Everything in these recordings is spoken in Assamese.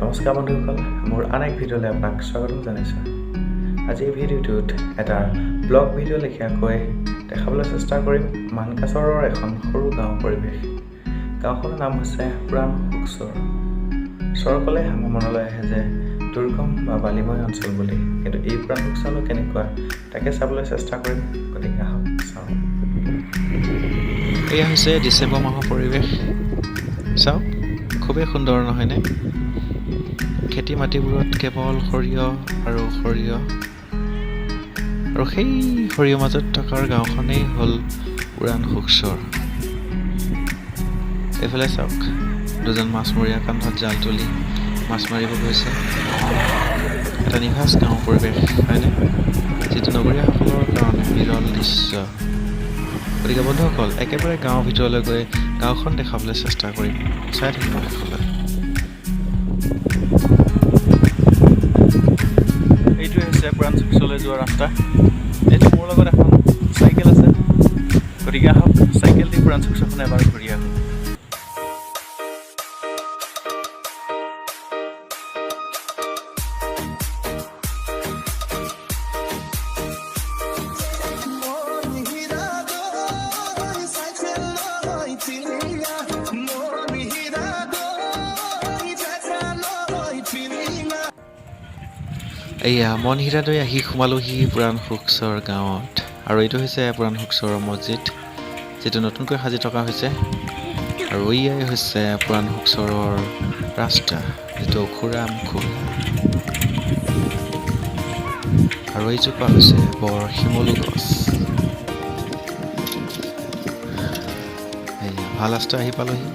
নমস্কাৰ বন্ধুসকল, মোৰ আন এক ভিডিঅ'লৈ আপোনাক স্বাগতম জনাইছোঁ। আজি এই ভিডিঅ'টোত এটা ব্লগ ভিডিঅ' লেখীয়াকৈ দেখাবলৈ চেষ্টা কৰিম মানকাচৰৰ এখন সৰু গাঁৱৰ পৰিৱেশ। গাঁওখনৰ নাম হৈছে পুৰাণ সুকচৰ। চৰ ক'লে আমাৰ মনলৈ আহে যে দুৰ্গম বা বালিময় অঞ্চল বুলি, কিন্তু এই পুৰাণ সুকচৰনো কেনেকুৱা তাকে চাবলৈ চেষ্টা কৰিম। গতিকে আহক চাওঁ। এয়া হৈছে ডিচেম্বৰ মাহৰ পৰিৱেশ। চাওক, খুবেই সুন্দৰ নহয়নে? খেতি মাটিবোৰত কেৱল সৰিয়হ আৰু সৰিয়হ, আৰু সেই সৰিয়হ মাজত থকাৰ গাঁওখনেই হ'ল পুৰাণ সুকচৰ। এইফালে চাওক, দুজন মাছমৰীয়া কান্ধত জাল তুলি মাছ মাৰিব গৈছে। এটা নিভাঁজ গাঁৱৰ পৰিৱেশ হয়নে, যিটো নগৰীয়াসকলৰ কাৰণে বিৰল দৃশ্য। গতিকে বন্ধুসকল, একেবাৰে গাঁৱৰ ভিতৰলৈ গৈ গাঁওখন দেখাবলৈ চেষ্টা কৰিম। চাই থাকিব শেষলৈ। এইটোৱে হৈছে পুৰাণ সুকচৰলৈ যোৱা ৰাস্তা। এইটো মোৰ লগত এখন চাইকেল আছে। গতিকে আহক চাইকেল দি পুৰাণ সুকচৰখন এবাৰ ঘূৰি আহোঁ। এয়া মনহিৰালৈ আহি সোমালোহি পুৰাণ সুকচৰ গাঁৱত। আৰু এইটো হৈছে পুৰাণ সুকচৰৰ মছজিদ, যিটো নতুনকৈ সাজি থকা হৈছে। আৰু এয়াই হৈছে পুৰাণ সুকচৰৰ ৰাস্তা, যিটো খুৰা মুখোৰা। আৰু এইজোপা হৈছে বৰ শিমলু গছ। এয়া ভাল ৰাস্তা আহি পালোহি।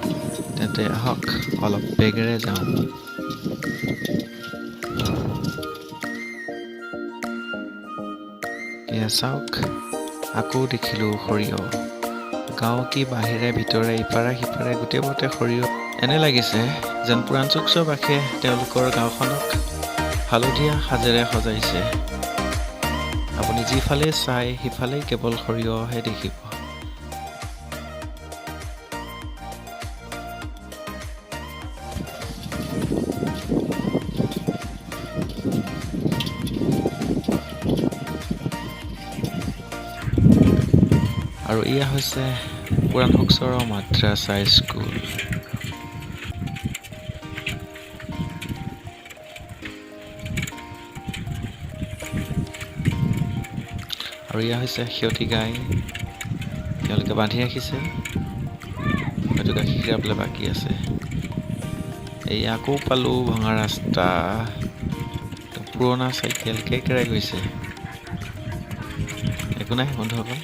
তেন্তে আহক অলপ বেগেৰে যাওঁ। এয়া চাওক, আকৌ দেখিলোঁ সৰিয়হ। গাঁও কি বাহিৰে ভিতৰে ইপাৰে সিপাৰে গোটেইবোৰতে সৰিয়হ। এনে লাগিছে যেন পুৰাণ সুকচৰবাসীয়ে তেওঁলোকৰ গাঁওখনক হালধীয়া সাজেৰে সজাইছে। আপুনি যিফালে চাই সিফালেই কেৱল সৰিয়হহে দেখিব। আৰু এয়া হৈছে পুৰাণ সুকচৰৰ মাদ্ৰাছা স্কুল। আৰু এয়া হৈছে সিয়তি গাই, তেওঁলোকে বান্ধি ৰাখিছে, হয়তো গাখীৰ খীৰাবলৈ বাকী আছে। এই আকৌ পালোঁ ভঙা ৰাস্তা, পুৰণা চাইকেল কেৰকেৰাই গৈছে। একো নাই বন্ধুসকল,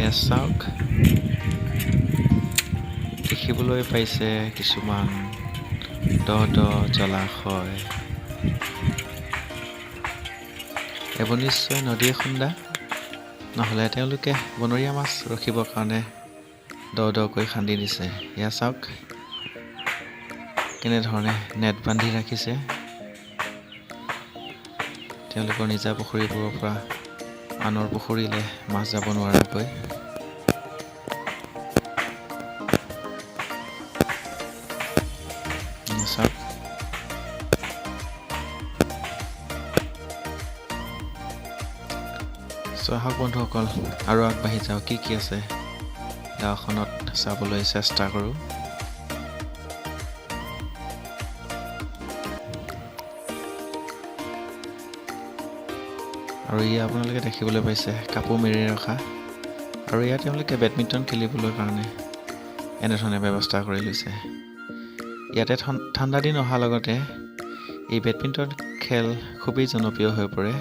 এয়া চাওক, দেখিবলৈ পাইছে কিছুমান দ জলাশয়। এইবোৰ নিশ্চয় নদীয়ে খুন্দা, নহ'লে তেওঁলোকে বনৰীয়া মাছ ৰখিবৰ কাৰণে দকৈ খান্দি দিছে। এয়া চাওক, কেনেধৰণে নেট বান্ধি ৰাখিছে তেওঁলোকৰ নিজা পুখুৰীবোৰৰ পৰা আনৰ পুখুৰীলৈ মাছ যাব নোৱাৰাকৈ। চাওক, আহক বন্ধুসকল, আৰু আগবাঢ়ি যাওঁ। কি কি আছে গাঁওখনত চাবলৈ চেষ্টা কৰোঁ। আৰু ইয়াত আপোনালোকে দেখিবলৈ পাইছে কাপোৰ মেৰি ৰখা। আৰু ইয়াত তেওঁলোকে বেডমিণ্টন খেলিবলৈ কাৰণে এনেধৰণে ব্যৱস্থা কৰি লৈছে। ইয়াতে ঠাণ্ডা দিন অহাৰ লগতে এই বেডমিণ্টন খেল খুবেই জনপ্ৰিয় হৈ পৰে।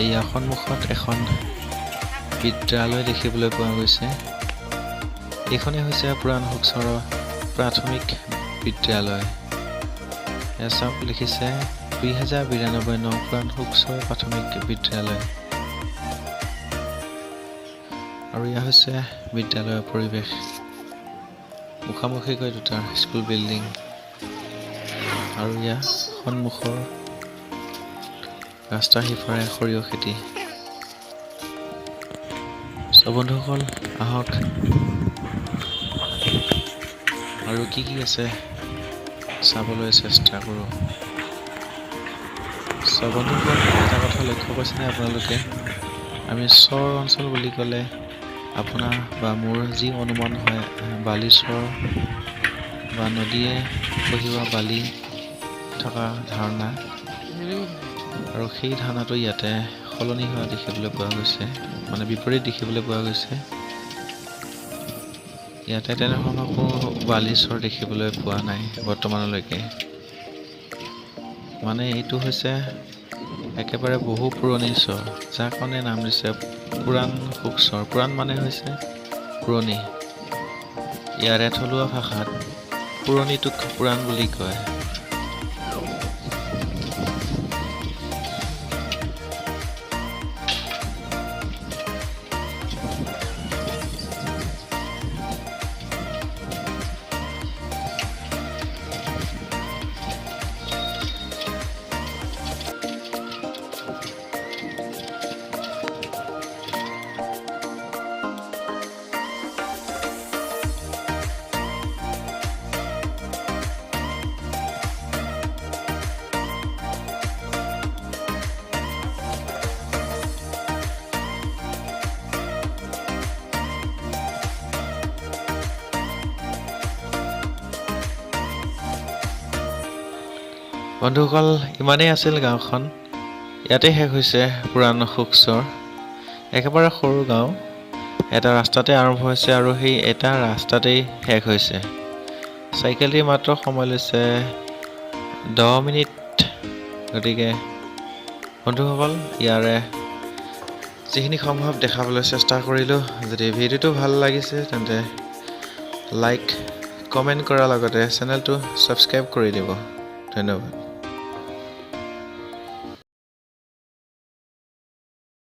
এইয়া সন্মুখত এখন বিদ্যালয় দেখিবলৈ পোৱা গৈছে। এইখনেই হৈছে পুৰাণ সুকচৰৰ প্ৰাথমিক বিদ্যালয়। এয়া চাওক, লিখিছে 2092 নং পুৰাণ সুকচৰ প্ৰাথমিক বিদ্যালয়। আৰু এয়া হৈছে বিদ্যালয়ৰ পৰিৱেশ। মুখামুখিকৈ দুটা স্কুল বিল্ডিং। আৰু ইয়াৰ সন্মুখৰ ৰাস্তাৰ সিপাৰে সৰিয়হ খেতি। বন্ধুসকল আহক আৰু কি আছে চাবলৈ চেষ্টা কৰোঁ। বন্ধুসকল এটা কথা লক্ষ্য কৰিছেনে আপোনালোকে, আমি চৰ অঞ্চল বুলি ক'লে আপোনাৰ বা মোৰ যি অনুমান হয় বালিচৰ বা নদীয়ে বহিওৱা বালি থকা ধাৰণা, আৰু সেই ধাৰণাটো ইয়াতে সলনি হোৱা দেখিবলৈ পোৱা গৈছে, মানে বিপৰীত দেখিবলৈ পোৱা গৈছে। ইয়াতে তেনেধৰণৰ কোনো বালিচৰ দেখিবলৈ পোৱা নাই বৰ্তমানলৈকে। মানে এইটো হৈছে একেবাৰে বহু পুৰণি চৰ, যাৰ কাৰণে নাম দিছে পুৰাণ সুখচৰ। পুৰাণ মানে হৈছে পুৰণি। ইয়াৰে থলুৱা ভাষাত পুৰণিটোক পুৰাণ বুলি কয়। বন্ধুসকল ইমানেই আছিল গাঁওখন। ইয়াতে শেষ হৈছে পুৰাণ সুখচৰ। একেবাৰে সৰু গাঁও, এটা ৰাস্তাতে আৰম্ভ হৈছে আৰু সেই এটা ৰাস্তাতেই শেষ হৈছে। চাইকেল দি মাত্ৰ সময় লৈছে 10 মিনিট। গতিকে বন্ধুসকল ইয়াৰে যিখিনি সম্ভৱ দেখাবলৈ চেষ্টা কৰিলোঁ। যদি ভিডিঅ'টো ভাল লাগিছে তেন্তে লাইক কমেণ্ট কৰাৰ লগতে চেনেলটো ছাবস্ক্ৰাইব কৰি দিব। ধন্যবাদ।